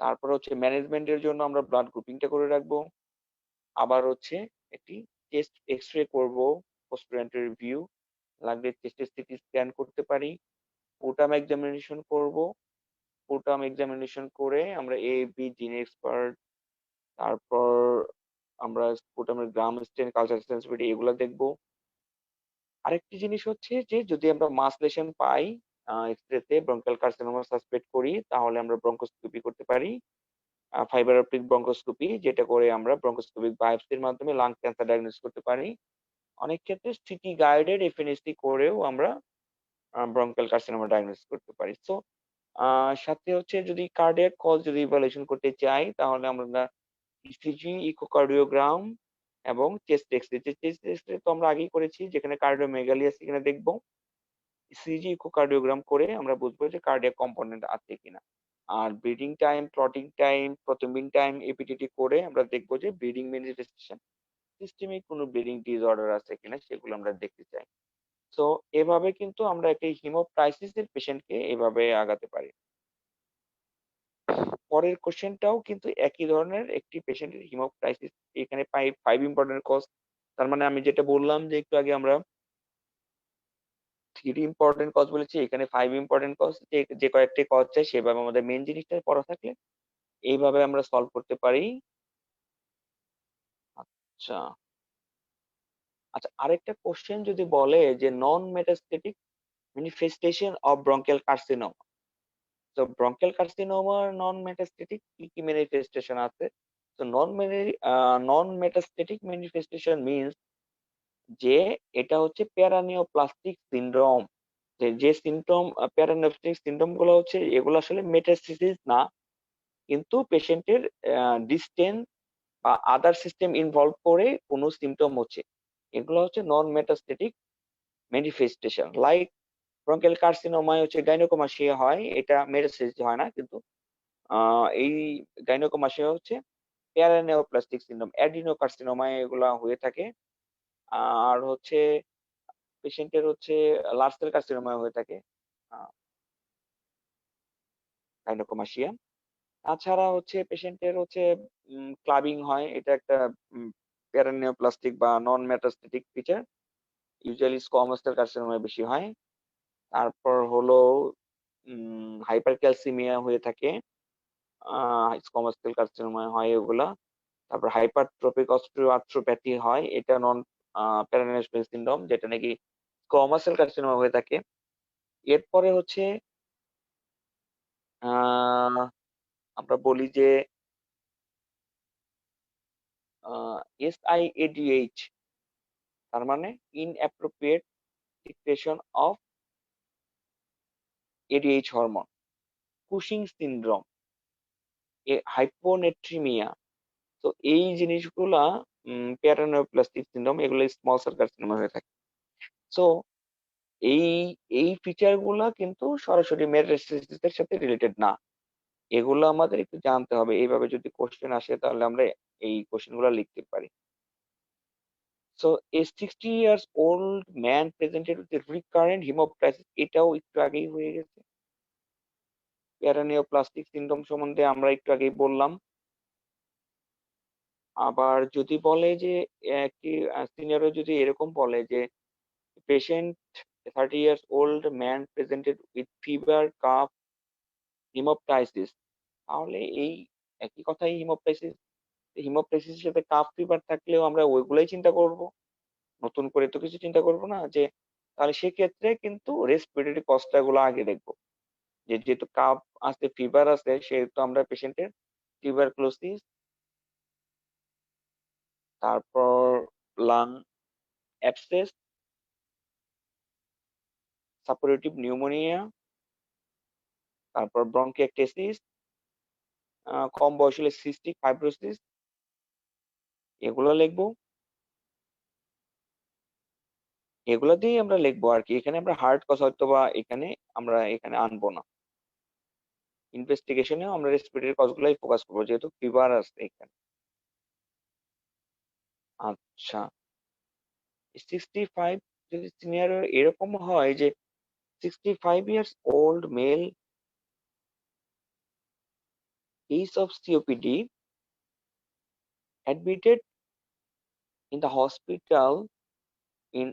তারপর হচ্ছে ম্যানেজমেন্ট এর জন্য আমরা ব্লাড গ্রুপিংটা করে রাখবো। আবার হচ্ছে একটি চেস্ট এক্স-রে করবো, পোস্ট-প্যারান্টারি রিভিউ। লাগলে চেস্টের সিটি স্ক্যান করতে পারি। পুটাম এক্সামিনেশন করবো। পুটাম এক্সামিনেশন করে আমরা এ, বি জিন এক্সপার্ট, তারপর আমরা পুটামের গ্রাম স্টেন, কালচার সেন্সিটিভিটি এগুলা দেখবো। আরেকটি জিনিস হচ্ছে যে যদি আমরা মাস লেশন পাই এক্স-রে তে ব্রঙ্কিয়াল কার্সিনোমা সাসপেক্ট করি তাহলে আমরা ব্রঙ্কোস্কোপি করতে পারি। ফাইবার অপটিক ব্রঙ্কোস্কোপি যেটা করে আমরা ব্রঙ্কোস্কোপিক বায়োপসির মাধ্যমে লাং ক্যান্সার ডায়াগনোস করতে পারি। অনেক ক্ষেত্রে সিটি গাইডেড এফএনএসি করেও আমরা ব্রঙ্কিয়াল কার্সিনোমা ডায়াগনোস করতে পারি। সো সাথে হচ্ছে যদি কার্ডিয়াক কজ যদি ইভ্যালুয়েশন করতে চাই তাহলে আমরা ইসিজি, ইকোকার্ডিওগ্রাম এবং চেস্ট এক্স-রে। চেস্ট এক্স-রে তো আমরা আগেই করেছি যেখানে কার্ডিওমেগালি আছে কিনা দেখব। ইসিজি, ইকোকার্ডিওগ্রাম করে আমরা বুঝবো যে কার্ডিয়াক কম্পোনেন্ট আছে কিনা। আর bleeding time, clotting time, prothrombin time, APTT করে আমরা দেখব যে ব্লিডিং ম্যানিফেস্টেশন, সিস্টেমিক কোনো ব্লিডিং ডিসঅর্ডার আছে কিনা সেগুলো আমরা দেখতে চাই। সো এভাবে কিন্তু আমরা একটা হিমোপ্রাইসিস এর পেশেন্টকে এভাবে আগাতে পারি। পরের কোশ্চেনটাও কিন্তু একই ধরনের, একটি পেশেন্টের হিমোক্রাইসিস, এখানে 5 ইম্পর্টেন্ট কজ। তার মানে আমি যেটা বললাম যে একটু আগে আমরা 3 ইম্পর্টেন্ট কজ বলেছি, এখানে 5 ইম্পর্টেন্ট কজ। যে কয়েকটি কজ চাই সেভাবে আমাদের মেইন জিনিসটা পড়া থাকলে এইভাবে আমরা সলভ করতে পারি। আচ্ছা, আচ্ছা, আরেকটা কোশ্চেন যদি বলে যে non metastatic manifestation of bronchial carcinoma. তো ব্রঙ্কিয়াল কার্সিনোমার নন মেটাস্টেটিক কি কি ম্যানিফেস্টেশন আছে? তো নন মেটাস্টেটিক ম্যানিফেস্টেশন মিন্স যে এটা হচ্ছে প্যারানিওপ্লাস্টিক সিনড্রোম। যে সিমটম, প্যারানিওপ্লাস্টিক সিনড্রোম গুলো হচ্ছে, এগুলো আসলে মেটাস্টেসিস না, কিন্তু পেশেন্টের ডিস্টেন্স বা আদার সিস্টেম ইনভলভ করে কোনো সিমটম হচ্ছে, এগুলো হচ্ছে নন মেটাস্টেটিক ম্যানিফেস্টেশন। লাইক ব্রঙ্কিয়াল কার্সিনোমায় হচ্ছে গাইনোকোমাসিয়া হয়, এটা মেটাস্টেসিস হয় না, কিন্তু এই গাইনোকোমাসিয়া হচ্ছে প্যারানিওপ্লাস্টিক সিনড্রোম। অ্যাডিনোকার্সিনোমায় এগুলা হয়ে থাকে। আর হচ্ছে পেশেন্টের হচ্ছে লার্জ সেল কার্সিনোমায় হয়ে থাকে গাইনোকোমাসিয়া। তাছাড়া হচ্ছে পেশেন্টের হচ্ছে ক্লাবিং হয়, এটা একটা প্যারানিওপ্লাস্টিক বা non metastatic feature. Usually squamous cell কার্সিনোমায় বেশি হয়। তারপর হলো হাইপার ক্যালসিমিয়া হয়ে থাকে, স্কোয়ামাস সেল কার্সিনোমায় হয় ওগুলা। তারপর হাইপারট্রফিক অস্টিওআর্থ্রোপ্যাথি হয়, এটা নন প্যারানিওপ্লাস্টিক সিনড্রোম, যেটা নাকি স্কোয়ামাস সেল কার্সিনোমা হয়ে থাকে। এরপরে হচ্ছে আহ আমরা বলি যে SIADH, তার মানে inappropriate secretion of ADH hormone, Cushing syndrome, hyponatraemia. তো এই জিনিসগুলা প্যারানিওপ্লাস্টিক সিনড্রোম, এগুলো স্মল সেল কার্সিনোমা হয়ে থাকে। সো এই এই ফিচার গুলা কিন্তু সরাসরি মেটাস্টেসিস এর সাথে রিলেটেড না, এগুলো আমাদের একটু জানতে হবে। এইভাবে যদি কোশ্চেন আসে তাহলে আমরা এই কোশ্চেন গুলা লিখতে পারি। So a 60 years old man presented with recurrent haemoptysis, এটাও একটু আগেই হয়ে গেছে। প্যারানিওপ্লাস্টিক সিনড্রোম সম্বন্ধে আমরা একটু আগেই বললাম। আবার যদি বলে যে একটি সিনিয়র যদি এরকম বলে যে patient 30 years old man presented with fever cough haemoptysis, তাহলে এই একই কথাই, হিমোপ্টাইসিসের সাথে কাফ ফিভার থাকলেও আমরা ওইগুলাই চিন্তা করব, নতুন করে তো কিছু চিন্তা করব না। যে তাহলে সেক্ষেত্রে কিন্তু রেসপিরেটরি কজটা গুলো আগে দেখবো, যে যেহেতু কাফ আছে ফিভার আছে, সেহেতু আমরা পেশেন্টের টিউবারকুলোসিস, তারপর লাং অ্যাবসেস, সাপোরেটিভ নিউমোনিয়া, তারপর ব্রঙ্কিয়েক্টেসিস, কম বয়স হলে সিস্টিক ফাইব্রোসিস, এগুলো লিখবো। এগুলো দিয়েই আমরা লিখবো আর কি। এখানে আমরা হার্ড কজ হয়তো বা এখানে আনবো না। ইনভেস্টিগেশনেও আমরা রেসপিরেটরি কজ গুলাই ফোকাস করবো, যেহেতু ফিভার আছে এখানে। আচ্ছা, 65 যদি সিনিয়র এরকম হয় যে 65 years old male case of COPD admitted in the hospital in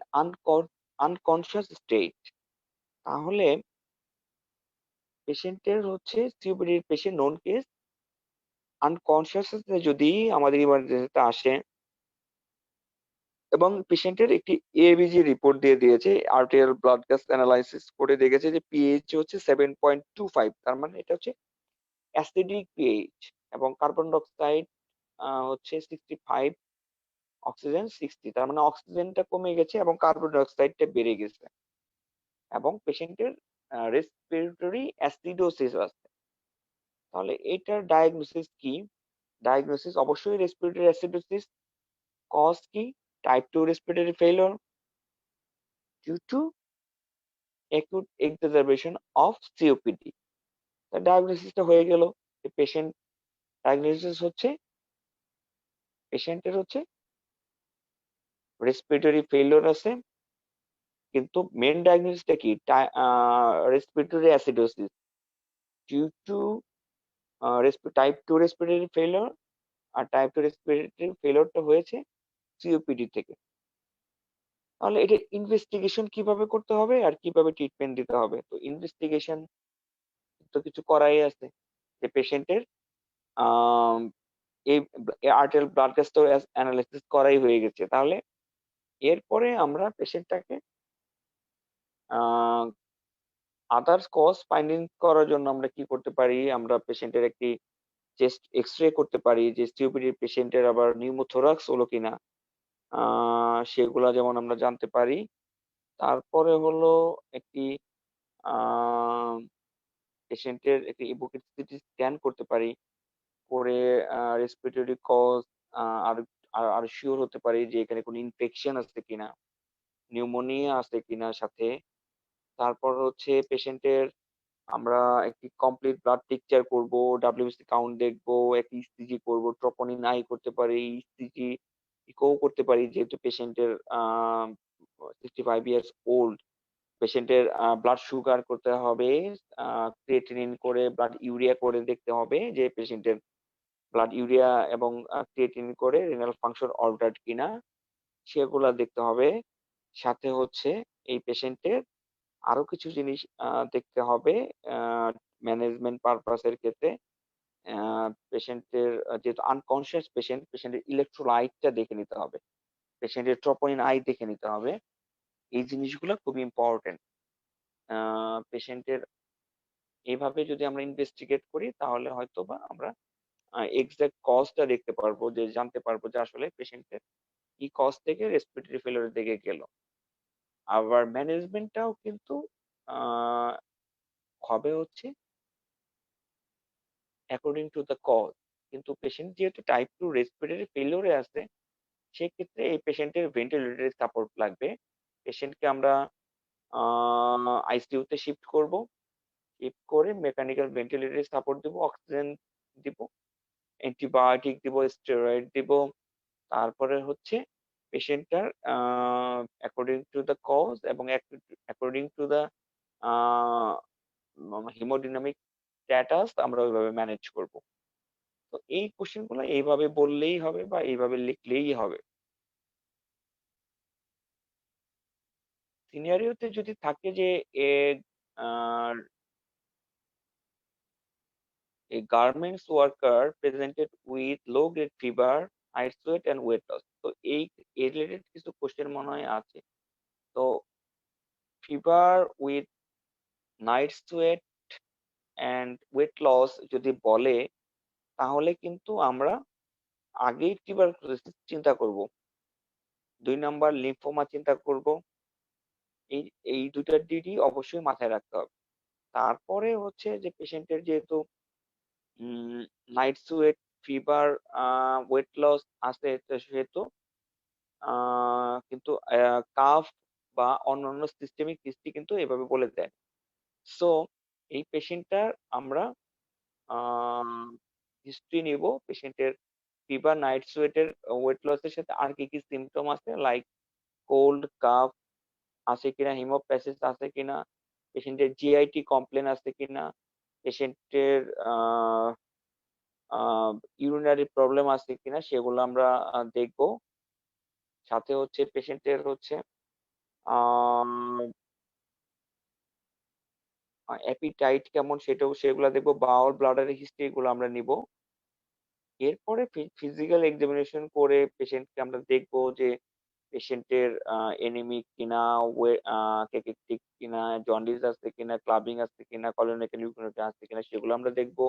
unconscious state, তাহলে পেশেন্টের হচ্ছে সিওপিডির পেশেন্ট নোন কেস আনকনসিয়াস যদি আমাদের ইমার্জেন্সিতে আসে, এবং পেশেন্টের একটি এবিজি রিপোর্ট দিয়ে দিয়েছে, আর্টেরিয়াল ব্লাড গ্যাস অ্যানালাইসিস করে দেখেছে যে পিএইচ হচ্ছে 7.25, তার মানে এটা হচ্ছে অ্যাসিডিক পিএইচ, এবং কার্বন ডাই অক্সাইড হচ্ছে 65, অক্সিজেন 60, তার মানে অক্সিজেনটা কমে গেছে এবং কার্বন ডাই অক্সাইডটা বেড়ে গেছে, এবং পেশেন্টের রেসপিরেটরি অ্যাসিডোসিস আছে। তাহলে এটার ডায়াগনোসিস কি? ডায়াগনোসিস অবশ্যই রেসপিরেটরি অ্যাসিডোসিস। কজ কি? Type 2 respiratory failure due to acute exacerbation of COPD. ডায়াগনোসিসটা হয়ে গেল। পেশেন্ট ডায়াগনোসিস হচ্ছে পেশেন্টের হচ্ছে রেসপিরেটরি ফেইলিউর আছে, কিন্তু মেন ডায়াগনোসিসটা কি? Respiratory acidosis due to type 2 respiratory failure, আর টাইপ 2 রেসপিরেটরি ফেলিওরটা হয়েছে সিওপিডি থেকে। তাহলে এটা ইনভেস্টিগেশন কিভাবে করতে হবে আর কিভাবে ট্রিটমেন্ট দিতে হবে? তো ইনভেস্টিগেশন তো কিছু করাই আছে। যে পেশেন্টের আম এই আর্টেরিয়াল ব্লাড টেস্ট তো অ্যানালাইসিস করাই হয়ে গেছে। তাহলে এরপরে আমরা পেশেন্টটাকে আ আদার্স কজ ফাইন্ডিং করার জন্য আমরা কি করতে পারি? আমরা পেশেন্টের একটি চেস্ট এক্স-রে করতে পারি যে সিওপিডি পেশেন্টের আবার নিউমোথোরাক্স হলো কিনা। আ সেগুলা যেমন আমরা জানতে পারি। তারপরে হলো একটি আ পেশেন্টের একটি ইভোকেট সিটি স্ক্যান করতে পারি। করে রেসপিরেটরি কজ আ আরো আরো সিউর হতে পারি যে এখানে কোনো ইনফেকশন আছে কিনা, নিউমোনিয়া আছে কিনা সাথে। তারপর হচ্ছে পেশেন্টের আমরা একটি কমপ্লিট ব্লাড পিকচার করব, WBC কাউন্ট দেখব, একটি ইসিজি করব, ট্রোপনিন আই করতে পারি, ইসিজি ইকো করতে পারি যেহেতু পেশেন্টের 65 ইয়ার্স ওল্ড। পেশেন্টের ব্লাড সুগার করতে হবে, আ ক্রিয়েটিনিন করে ব্লাড ইউরিয়া করে দেখতে হবে যে পেশেন্টের ব্লাড ইউরিয়া এবং ক্রিয়েটিনিন করে রেনাল ফাংশন অল্টারড কিনা সেগুলা দেখতে হবে। সাথে হচ্ছে এই পেশেন্টের আরো কিছু জিনিস দেখতে হবে আ ম্যানেজমেন্ট পারপাস এর ক্ষেত্রে। আ পেশেন্টের যেহেতু আনকনসিয়াস পেশেন্ট, পেশেন্টের ইলেক্ট্রোলাইটটা দেখে নিতে হবে। পেশেন্টের ট্রোপোনিন আই দেখে নিতে হবে। এই জিনিসগুলা খুবই ইম্পোর্টেন্ট। আ পেশেন্টের এভাবে যদি আমরা ইনভেস্টিগেট করি তাহলে হয়তোবা আমরা এক্সাক্ট কজটা দেখতে পারবো যে জানতে পারবো যে আসলে পেশেন্টের কি কজ থেকে রেসপিরেটরি ফেলিউর এর দিকে গেল। আবার ম্যানেজমেন্টটাও কিন্তু আ হবে হচ্ছে অ্যাকর্ডিং টু দ্য কজ। কিন্তু পেশেন্ট যেহেতু টাইপ 2 রেসপিরেটরি ফেলিউর এ আছে, সেক্ষেত্রে এই পেশেন্টের ভেন্টিলেটরি সাপোর্ট লাগবে। পেশেন্টকে আমরা আ আইসিইউ তে শিফট করব। শিফট করে মেকানিক্যাল ভেন্টিলেটরি সাপোর্ট দিব, অক্সিজেন দিব, অ্যান্টিবায়োটিক দিব, স্টেরয়েড দিব। তারপরে হচ্ছে পেশেন্টটার অ্যাকর্ডিং টু দ্য কজ এবং according to the uh haemodynamic status আমরা ওইভাবে ম্যানেজ করব। তো এই কোয়েশ্চেন গুলো এইভাবে বললেই হবে বা এইভাবে লিখলেই হবে। সিনারিওতে যদি থাকে যে এ আ a garments worker presented with low grade fever, night sweat and weight loss. তো এই রিলেটেড কিছু কোয়েশ্চেন মনে হয় আছে। তো fever with night sweat and weight loss যদি বলে তাহলে কিন্তু আমরা আগেই টিউবারকুলোসিস চিন্তা করব। ২ নাম্বার লিম্ফোমা চিন্তা করব। এই এই ২ টা দিকই অবশ্যই মাথায় রাখতে হবে। তারপরে হচ্ছে যে পেশেন্টের যেহেতু um night sweat, fever, weight loss আছে তো সেহেতু আ কিন্তু কাফ বা অন্যান্য সিস্টেমিক হিস্ট্রি কিন্তু এভাবে বলে দেয়। সো এই পেশেন্টটার আমরা আম হিস্ট্রি নিব। পেশেন্টের ফিভার, নাইট সোয়েট এর ওয়েট লস এর সাথে আর কি সিম্পটম আছে লাইক কোল্ড, কাফ আছে কিনা, হিমোপ্যাথিস আছে কিনা, পেশেন্টের জিআইটি কমপ্লেইন আছে কিনা, পেশেন্টের আ আ ইউরিনারি প্রবলেম আছে কিনা সেগুলো আমরা দেখব। সাথে হচ্ছে পেশেন্টের হচ্ছে আম অ্যাপিটাইট কেমন সেগুলা দেখব। বাওয়াল, ব্লাডার হিস্ট্রি এগুলো আমরা নিব। এরপরে ফিজিক্যাল এক্সামিনেশন করে পেশেন্টকে আমরা দেখব যে পেশেন্টের অ্যানিমিক কিনা, ক্যাটাকটিক কিনা, জন্ডিস আছে কিনা, ক্লাবিং আছে কিনা, কোলোনোইড লিউকোরিয়া আছে কিনা সেগুলো আমরা দেখব।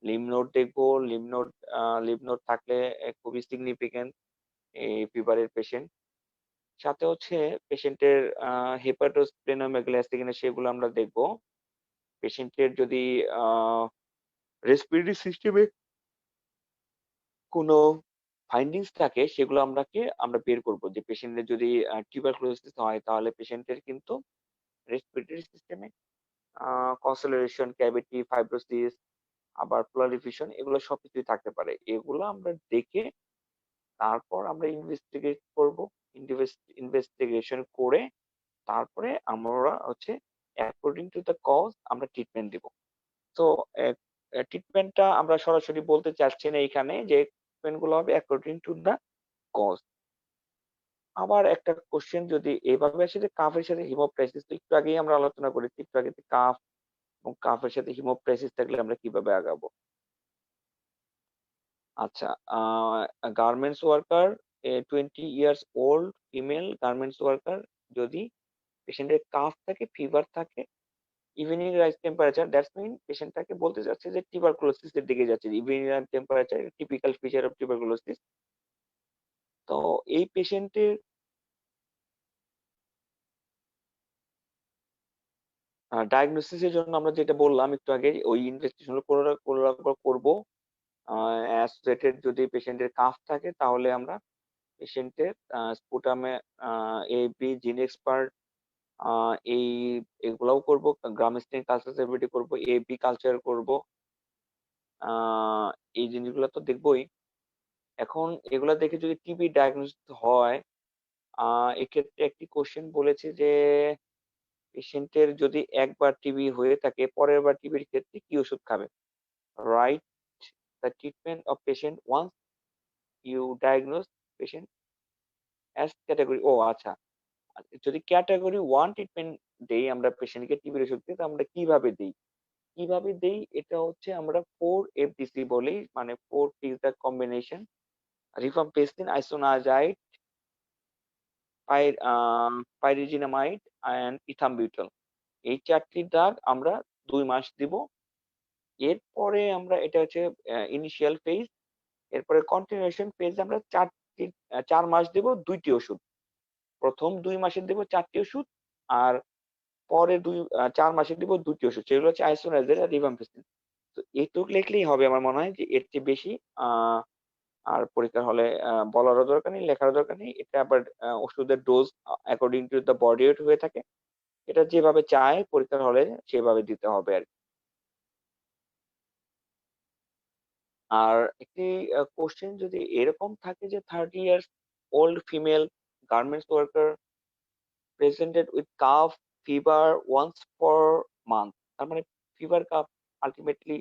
লিম্ফ নোড দেখব। লিম্ফ নোড লিম্ফ নোড থাকলে খুবই সিগনিফিক্যান্ট এই ফিভারের পেশেন্ট। সাথে হচ্ছে পেশেন্টের হেপাটোস্প্লেনোমেগালি আছে কিনা সেগুলো আমরা দেখব। পেশেন্টের যদি আ রেসপিরেটরি সিস্টেমে কোনো ফাইন্ডিংস থাকে সেগুলো আমরা বের করব। যে পেশেন্টের যদি টিউবারকুলোসিস হয় তাহলে পেশেন্টের কিন্তু রেসপিরেটরি সিস্টেমে আ কনসোলিডেশন, ক্যাভিটি, ফাইব্রোসিস আবার প্লারি ফিউশন এগুলো সবকিছুই থাকতে পারে। এগুলো আমরা দেখে তারপর আমরা ইনভেস্টিগেট করব। ইনভেস্টিগেশন করে তারপরে আমরা হচ্ছে অ্যাকর্ডিং টু দ্য কজ আমরা ট্রিটমেন্ট দিব। তো ট্রিটমেন্টটা আমরা সরাসরি বলতে চাচ্ছি না এখানে, যে ট্রিটমেন্ট গুলো হবে অ্যাকর্ডিং টু দ্য কজ। আবার একটা কোশ্চেন যদি এভাবে আসে যে কাফের সাথে হিমোপ্টাইসিস, তো একটু আগেই আমরা আলোচনা করেছি, একটু আগে যে কাফ এবং কাফের সাথে হিমোপ্টাইসিস থাকলে আমরা কিভাবে আগাবো। আচ্ছা, garments worker, 20 years old female garments worker, যদি পেশেন্টের কাফ থাকে, ফিভার থাকে, evening rise temperature, that's mean পেশেন্টটাকে বলতে চাচ্ছে যে টিউবারকুলোসিস এর দিকে যাচ্ছে। Evening rise temperature typical feature of tuberculosis. তো এই পেশেন্টের ডায়াগনোসিস এর জন্য আমরা যেটা বললাম একটু আগে, ওই ইনভেস্টিগেশন করব। অ্যাসোসিয়েটেড যদি পেশেন্টের কাফ থাকে তাহলে আমরা পেশেন্টের স্পুটামে এবি জিন এক্সপার্ট, এই এগুলাও করব, গ্রামস্টেইন কালচার সেভিটি করব, এবি কালচার করব। এই জিনিসগুলো তো দেখবোই। এখন এগুলা দেখে যদি টিবি ডায়াগনোসিস হয়, এক্ষেত্রে একটি কোশ্চেন বলেছে যে পেশেন্টের যদি একবার টিবি হয়ে থাকে, পরের বার টিবির ক্ষেত্রে কি ওষুধ খাবে? Right the treatment of patient once you diagnose patient as category. ও আচ্ছা, যদি ক্যাটাগরি 1 ট্রিটমেন্ট দেই আমরা পেশেন্টকে, টিবির ওষুধ দিই, তো আমরা কিভাবে দেই? কিভাবে দেই? এটা হচ্ছে আমরা 4 FDC বলি, মানে 4 is the combination: rifampicin, isoniazid, pyrazinamide and ethambutol। এই 4টি ড্রাগ আমরা 2 মাস দিব। এরপরে আমরা, এটা হচ্ছে ইনিশিয়াল ফেজ। এরপরে কন্টিনিউশন ফেজ আমরা 4 মাস দিব 2টি ওষুধ। প্রথম 2 মাসে দিব 4টি ওষুধ, আর পরে 4 মাসে দিব 2টি ওষুধ। সেগুলো হচ্ছে আইসোনাইজের আর রিভাম্পিসিন। তো এইটুক লিখলেই হবে আমার মনে হয়, যে এর চেয়ে বেশি আর পরীক্ষার হলে বলারও দরকার নেই, লেখারও দরকার নেই। এটা আবার ওষুধের dose according to the body weight হয়ে থাকে। এটা যেভাবে চায় পরীক্ষার হলে সেভাবে দিতে হবে আর কি। আর একটি কোশ্চেন যদি এরকম থাকে যে 30 years old female garments worker presented with cough fever once for month, তার মানে ফিভার কাফ আলটিমেটলি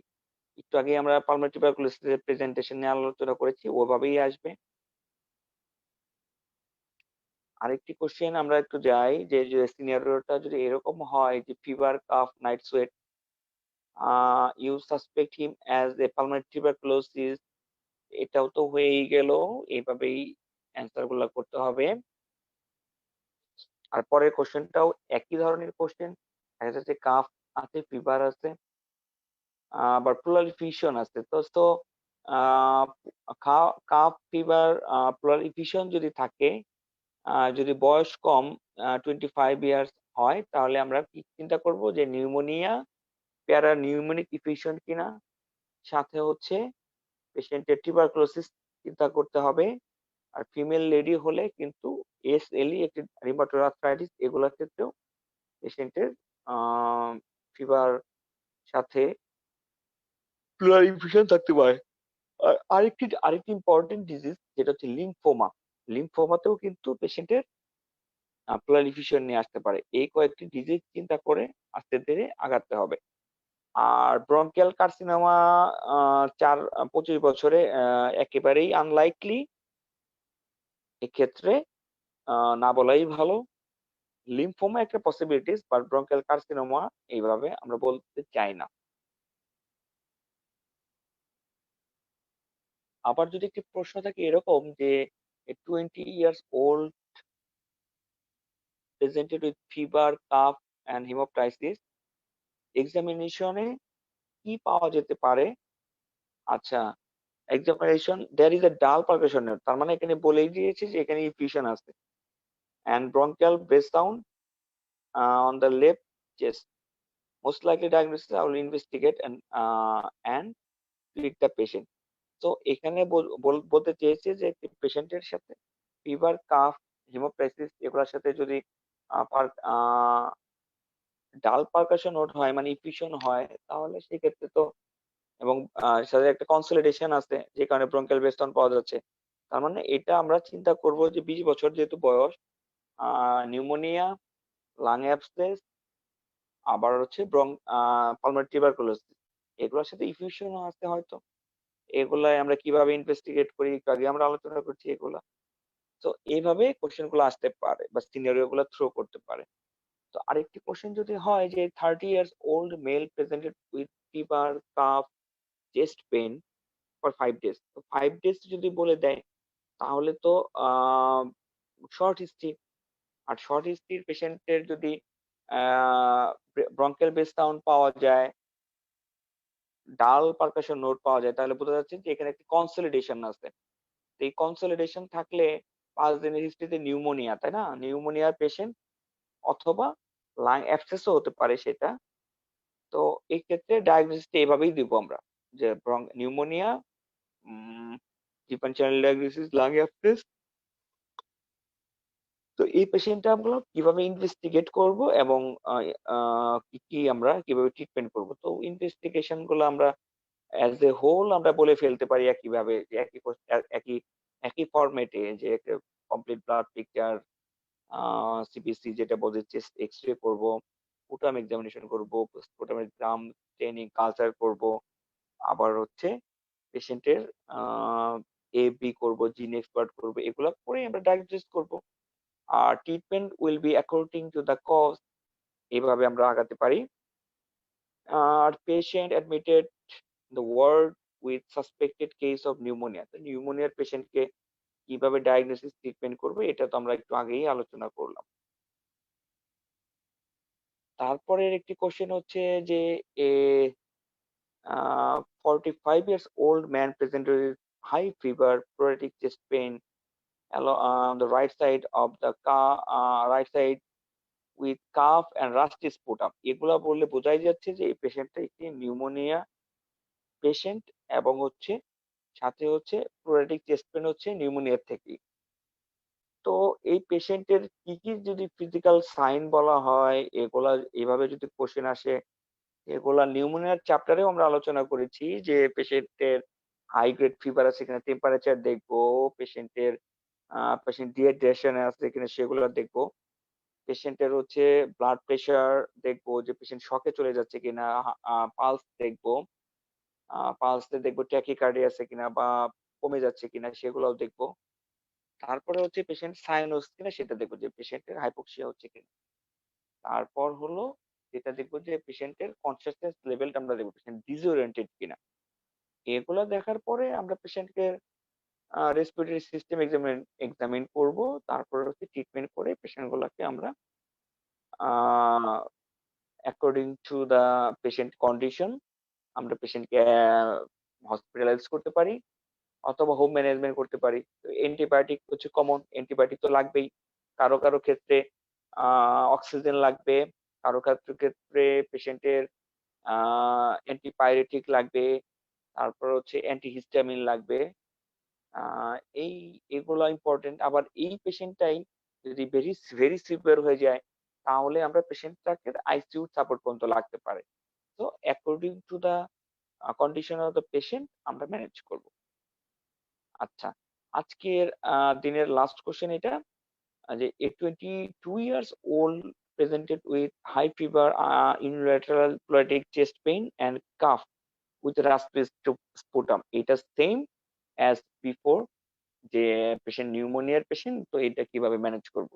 একটু আগে আমরা পালমারি টিউবারকুলোসিসের প্রেজেন্টেশন নিয়ে আলোচনা করেছি, ওভাবেই আসবে। আরেকটি কোশ্চেন আমরা একটু যাই, যে সিনারিওটা যদি এরকম হয় যে fever cough night sweat, you suspect him as a pulmonary tuberculosis, এটাও তো হয়েই গেল। এইভাবেই অ্যান্সার গুলা করতে হবে। আর পরের কোশ্চেনটাও একই ধরনের কোশ্চেন, দেখা যাচ্ছে কাফ আছে, ফিভার আছে, আবার প্লুরাল ইফিউশন আছে। তো কাফ ফিভার প্লুরাল ইফিউশন যদি থাকে, যদি বয়স কম 25 ইয়ার্স হয়, তাহলে আমরা কি চিন্তা করব, যে নিউমোনিয়া, প্যারা নিউমোনিক ইফিউশন কিনা, সাথে হচ্ছে পেশেন্টের টিউবারকুলোসিস চিন্তা করতে হবে। আর ফিমেল লেডি হলে কিন্তু এসএলই, একটি রিউমাটয়েড আর্থ্রাইটিস, এগুলোর ক্ষেত্রেও পেশেন্টের ফিভার সাথে প্লুরাল ইনফেকশন থাকতে পারে। আর আরেকটি ইম্পর্টেন্ট ডিজিজ যেটা হচ্ছে লিম্ফোমা। লিম্ফোমাতেও কিন্তু পেশেন্টের প্লুরাল ইনফেকশন নিয়ে আসতে পারে। এই কয়েকটি ডিজিজ চিন্তা করে আস্তে ধীরে আগাতে হবে। আর ব্রঙ্কিয়াল কার্সিনোমা 25 বছরে একেবারেই আনলাইকলি, এক্ষেত্রে না বলাই ভালো। লিম্ফোমা একটা পসিবিলিটিস, বাট ব্রঙ্কিয়াল কার্সিনোমা এইভাবে আমরা বলতে চাই না। আবার যদি একটি প্রশ্ন থাকে এরকম যে 20 years old presented with fever cough and haemoptysis, এক্সামিনেশনে কি পাওয়া যেতে পারে? আচ্ছা, এক্সামিনেশন দেয়ার ইজ এ ডাল পারকাশন, তার মানে এখানে বলেই দিয়েছে যে এখানে ইফিউশন আছে, and bronchial breath sound on the left chest, most likely diagnosis I will investigate and treat the patient. তো এখানে বলতে চেয়েছে যে একটি পেশেন্টের সাথে ফিভার কাফ হিমোপ্টাইসিস এগুলোর সাথে যদি ডাল পারকাশন নোট হয়, মানে ইফিউশন হয়, তাহলে সেক্ষেত্রে তো, এবং সাথে একটা কনসলিডেশন আছে যে কারণে ব্রঙ্কিয়াল ব্রেথ পাওয়া যাচ্ছে, তার মানে এটা আমরা চিন্তা করব যে 20 বছর যেহেতু বয়স, নিউমোনিয়া, লাং অ্যাবসেস, আবার হচ্ছে পালমারি টিউবারকুলোসিস, এগুলোর সাথে ইফিউশনও আছে হয়তো। এগুলাই আমরা কিভাবে ইনভেস্টিগেট করি একটু আগে আমরা আলোচনা করছি এগুলা। তো এইভাবে কোয়েশ্চেন গুলো আসতে পারে বা সিনারিও গুলা থ্রো করতে পারে। তো আরেকটি কোয়েশ্চেন যদি হয় যে 30 years old male presented with fever, calf, chest pain for 5 days. তো 5 ডেজ যদি বলে দেয় তাহলে তো শর্ট হিস্ট্রি। আর শর্ট হিস্ট্রির পেশেন্টের যদি ব্রঙ্কিয়াল বেস সাউন্ড পাওয়া যায়, ডাল পারকাশন নোট পাওয়া যায় তাহলে বোঝা যাচ্ছে যে এখানে একটি কনসলিডেশন আছে। তো এই কনসলিডেশন থাকলে 5 দিনের হিস্ট্রিতে নিউমোনিয়া, তাই না? নিউমোনিয়ার পেশেন্ট অথবা লাং অ্যাবসেসও হতে পারে সেটা। তো এই ক্ষেত্রে ডায়াগনোসিসটা এভাবেই দিব আমরা যে pneumonia, different channel diagnosis, lung abscess. তো এই পেশেন্টটা আমরা কিভাবে ইনভেস্টিগেট করব এবং কি আমরা কিভাবে ট্রিটমেন্ট করব। তো ইনভেস্টিগেশন গুলো আমরা অ্যাজ এ হোল আমরা বলে ফেলতে পারি একইভাবে যে একই একই ফরম্যাটে যে একটা কমপ্লিট ব্লাড পিকচার, সিবিসি যেটা বলে চেস্ট এক্স-রে করব, পুটাম এক্সামিনেশন করব, পোস্টমর্টম এক্সাম, ট্রেনিং কালচার করব। আবার হচ্ছে পেশেন্টের আ এবি করব, জিন এক্সপার্ট করব। এগুলা করে আমরা ডায়াগনোসিস করব। আর treatment will be according to the cause. এভাবে আমরা আগাতে পারি। আর patient admitted the ward with suspected case of pneumonia. তো নিউমোনিয়ার পেশেন্টকে কিভাবে ডায়াগনোসিস ট্রিটমেন্ট করব এটা তো আমরা একটু আগেই আলোচনা করলাম। তারপরের একটি কোশ্চেন হচ্ছে যে a 45 years old man presented with high fever, plethoric chest pain on the right side of the right side with cough and rusty sputum। এগুলা বললে বোঝাই যাচ্ছে যে এই পেশেন্টটা একটি নিউমোনিয়া পেশেন্ট এবং হচ্ছে সাথে হচ্ছে প্লেথোরিক চেস্ট পেইন হচ্ছে নিউমোনিয়ার থেকেই। তো এই পেশেন্টের কি, কি যদি ফিজিক্যাল সাইন বলা হয় এগুলা এভাবে যদি কোয়েশ্চেন আসে, এগুলা নিউমোনিয়ার চ্যাপ্টারেও আমরা আলোচনা করেছি যে পেশেন্টের হাই গ্রেড ফিভার আছে কিনা, টেম্পারেচার দেখবো, পেশেন্টের পেশেন্ট ডিহাইড্রেশন এ আছে কিনা সেগুলো দেখবো। পেশেন্টের হচ্ছে ব্লাড প্রেশার দেখবো যে পেশেন্ট শকে চলে যাচ্ছে কিনা, পালস দেখবো। পালসে দেখবো ট্যাকিকার্ডিয়া আছে কিনা বা কমে যাচ্ছে কিনা সেগুলোও দেখবো। তারপরে হচ্ছে পেশেন্ট সায়ানোস কিনা সেটা দেখবো যে পেশেন্টের হাইপোক্সিয়া হচ্ছে কিনা। তারপর হলো যেটা দেখবো যে পেশেন্টের কনসিয়াসনেস লেভেলটা আমরা দেখবো পেশেন্ট ডিসওরিয়েন্টেড কিনা। এগুলা দেখার পরে আমরা পেশেন্টকে রেসপিরেটরি সিস্টেম এক্সামিন করব। তারপরে হচ্ছে ট্রিটমেন্ট করে পেশেন্ট গুলাকে আমরা according to the patient condition আমরা পেশেন্টকে হসপিটালাইজ করতে পারি অথবা হোম ম্যানেজমেন্ট করতে পারি। তো অ্যান্টিবায়োটিক হচ্ছে কমন, অ্যান্টিবায়োটিক তো লাগবেই। কারো, কারো ক্ষেত্রে অক্সিজেন লাগবে, কারো ক্ষেত্রে পেশেন্টের আ অ্যান্টিপাইরেটিক লাগবে, তারপর হচ্ছে অ্যান্টিহিস্টামিন লাগবে। আ এই এগুলা ইম্পোর্টেন্ট। আবার এই পেশেন্টটাই যদি ভেরি সিভিয়ার হয়ে যায়, তাহলে আমরা পেশেন্টটাকে আইসিইউ সাপোর্ট পর্যন্ত লাগতে পারে। তো according to the condition of the patient আমরা ম্যানেজ করব। আচ্ছা, আজকের দিনের লাস্ট কোয়েশ্চেন এটা যে a 22 years old presented with high fever, unilateral pleuritic chest pain and cough with raspy sputum. এটা সেম অ্যাজ বিফোর যে পেশেন্ট নিউমোনিয়ার পেশেন্ট, তো এটা কিভাবে ম্যানেজ করব।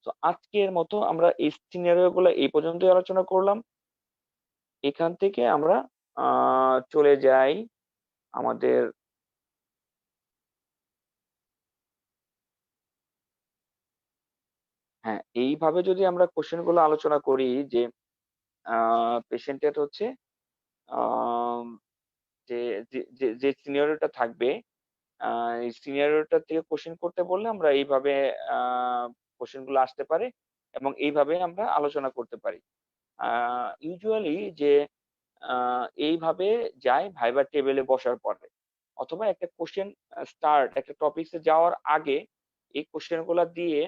তো আজকের মতো আমরা এই সিনারিও গুলো এই পর্যন্তই আলোচনা করলাম। এখান থেকে আমরা চলে যাই আমাদের হ্যাঁ, এইভাবে যদি আমরা কোশ্চেন গুলো আলোচনা করি যে পেশেন্টের হচ্ছে আম যে যে সিনারিওটা থাকবে আ এই সিনারিওটা থেকে কোশ্চেন করতে বললে আমরা এইভাবে আ কোশ্চেন গুলো আসতে পারে এবং এইভাবে আমরা আলোচনা করতে পারি। আ ইউজুয়ালি যে আ এইভাবে যায় ভাইবার টেবলে বসার পরে। অথবা একটা কোয়েশ্চেন একটা টপিকস এ যাওয়ার আগে এই কোয়েশ্চেন গুলা দিয়ে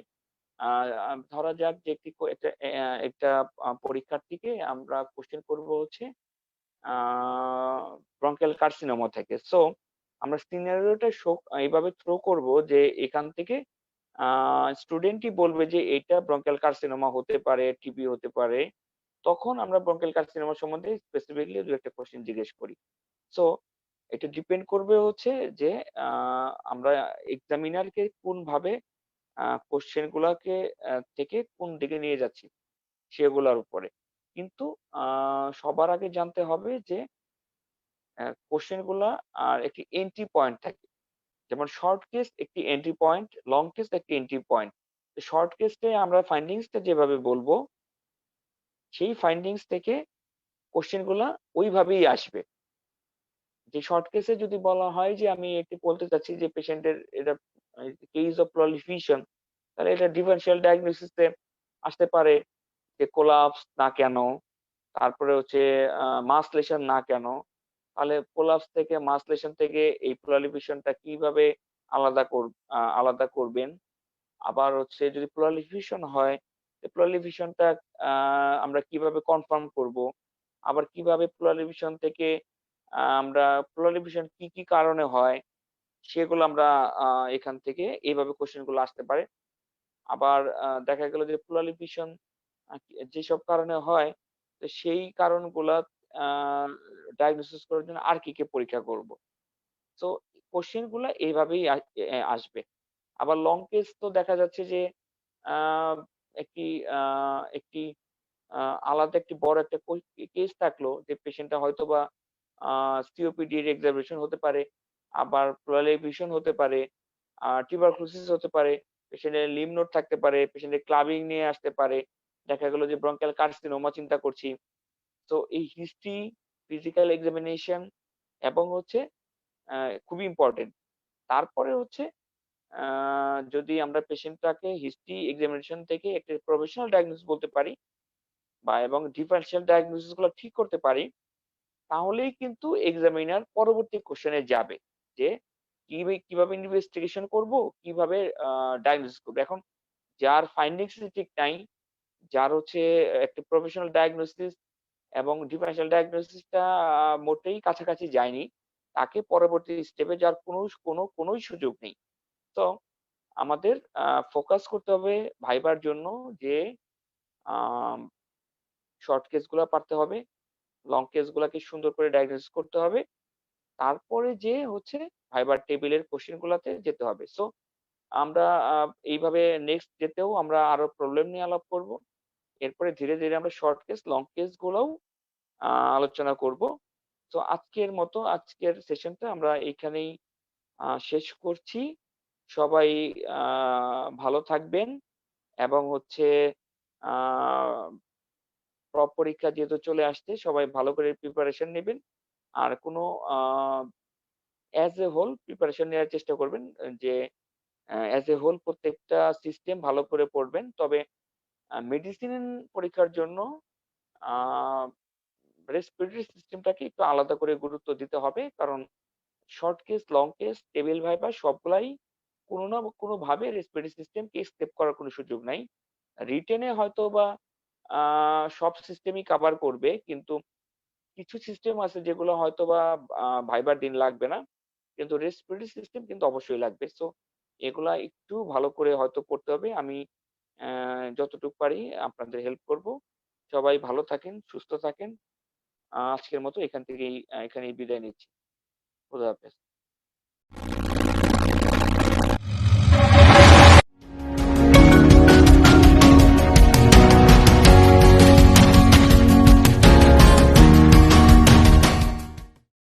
আ আ ধরা যাক যে একটি একটা পরীক্ষার্থীকে আমরা কোয়েশ্চেন করব হচ্ছে আ ব্রঙ্কিয়াল কার্সিনোমা থেকে। সো আমরা সিনারিওটা এইভাবে থ্রো করব যে এখান থেকে আ স্টুডেন্টই বলবে যে এটা ব্রঙ্কিয়াল কার্সিনোমা হতে পারে, টিবি হতে পারে। তখন আমরা ব্রঙ্কিয়াল কার্সিনোমা সম্বন্ধে স্পেসিফিকলি ২-১ টা কোয়েশ্চেন জিজ্ঞেস করি। সো এটা ডিপেন্ড করবে হচ্ছে যে আ আমরা এক্সামিনারকে কোনভাবে কোয়েশ্চেন গুলাকে থেকে কোন দিকে নিয়ে যাচ্ছি সেগুলার উপরে। কিন্তু আ সবার আগে জানতে হবে যে কোয়েশ্চেন গুলা আর একটি এন্ট্রি পয়েন্ট থাকে। যেমন শর্ট কেস একটি এন্ট্রি পয়েন্ট, লং কেস একটি এন্ট্রি পয়েন্ট। শর্ট কেসে আমরা ফাইন্ডিংস টা যেভাবে বলবো, সেই ফাইন্ডিংস থেকে কোয়েশ্চেন গুলা ওইভাবেই আসবে। যে শর্ট কেসে যদি বলা হয় যে আমি একটি বলতে চাচ্ছি যে পেশেন্টের এটা কেস অফ প্রলিফিশন, তাহলে এটা ডিফারেনশিয়াল ডায়াগনোসিস এ আসতে পারে যে কোলাপস না কেন? তারপরে হচ্ছে মাস লেশন না কেন? তাহলে কোলাপস থেকে মাস লেশন থেকে এই প্রলিফিশন টা কিভাবে আলাদা কর আলাদা করবেন? আবার হচ্ছে যদি প্রলিফিশন হয়, প্রলিফিশন টা আ আমরা কিভাবে কনফার্ম করব? আবার কিভাবে প্রলিফিশন থেকে আমরা প্রলিফিশন কি, কি কারণে হয়? সেগুলো আমরা আ এখান থেকে এইভাবে কোয়েশ্চেন গুলো আসতে পারে। আবার দেখা গেল যে প্রলিফিশন যেসব কারণে হয়, তো সেই কারণগুলা আ ডায়াগনোসিস করার জন্য আর কি, কি পরীক্ষা করব? সো কোয়েশ্চেন গুলা এইভাবেই আসবে। আবার লং কেস তো দেখা যাচ্ছে যে আ একটি আ একটি আ আলাদা একটি বড় একটা কেস থাকলো যে পেশেন্টটা হয়তোবা আ সিওপিডি এর এক্সামিনেশন হতে পারে, আবার প্রলিফিশন হতে পারে, টিউবারকুলোসিস হতে পারে, পেশেন্টের লিম্ফ নোড থাকতে পারে, পেশেন্টের ক্লাবিং নিয়ে আসতে পারে। দেখা গেল যে ব্রঙ্কিয়াল কার্সিনোমা চিন্তা করছি। তো এই হিস্ট্রি, ফিজিক্যাল এক্সামিনেশন এবং হচ্ছে আ খুবই ইম্পোর্টেন্ট। তারপরে হচ্ছে আ যদি আমরা পেশেন্টটাকে হিস্ট্রি এক্সামিনেশন থেকে একটা প্রভিশনাল ডায়াগনোসিস বলতে পারি বা এবং ডিফারেনশিয়াল ডায়াগনোসিস গুলো ঠিক করতে পারি, তাহলেই কিন্তু এক্সামিনার পরবর্তী কোয়েশ্চেন এ যাবে। যে কিভাবে ইনভেস্টিগেশন করব, কিভাবে ডায়াগনোসিস করব। এখন যার ফাইন্ডিংস ঠিক নাই, যার হচ্ছে একটা প্রফেশনাল ডায়াগনোসিস এবং ডিফারেনশিয়াল ডায়াগনোসিসটা মোটেই কাছাকাছি যায়নি, তাকে পরবর্তী স্টেপে যাওয়ার কোনই সুযোগ নেই। তো আমাদের ফোকাস করতে হবে ভাইবার জন্য যে আম শর্ট কেস গুলা পারতে হবে। লং কেস গুলাকে সুন্দর করে ডায়াগনোসিস করতে হবে। তারপরে যেয়ে হচ্ছে ভাইবার টেবিলের কোয়েশ্চেন গুলাতে যেতে হবে। সো আমরা আ এইভাবে নেক্সট ডেতেও আমরা আরো প্রবলেম নিয়ে আলাপ করব। এরপরে ধীরে, ধীরে আমরা শর্ট কেস, লং কেস গুলাও আ আলোচনা করব। তো আজকের সেশনটা আমরা এইখানেই শেষ করছি। সবাই আ ভালো থাকবেন এবং হচ্ছে আ পরীক্ষা যেহেতু চলে আসছে, সবাই ভালো করে প্রিপারেশন নিবেন। আর কোনো আ এজ এ হোল প্রিপারেশন নেওয়ার চেষ্টা করবেন যে এজ এ হোল প্রত্যেকটা সিস্টেম ভালো করে পড়বেন। তবে মেডিসিন পরীক্ষার জন্য আ রেসপিরেটরি সিস্টেমটাকে একটু আলাদা করে গুরুত্ব দিতে হবে। কারণ short case, long case, table viva সবগুলাই কোনো না কোনোভাবে রেসপিরেটরি সিস্টেমকে স্কেপ করার কোনো সুযোগ নাই। রিটেন এ হয়তোবা আ সব সিস্টেমই কভার করবে। কিন্তু কিছু সিস্টেম আছে যেগুলো হয়তোবা ভাইবার দিন লাগবে না। কিন্তু রেসপিরেটরি সিস্টেম কিন্তু অবশ্যই লাগবে। সো এগুলা একটু ভালো করে হয়তো পড়তে হবে। আমি যতটুকু পারি আপনাদের হেল্প করব। সবাই ভালো থাকেন, সুস্থ থাকেন। আজকের মতো এখানেই বিদায় নিচ্ছি। খোদা হাফেজ।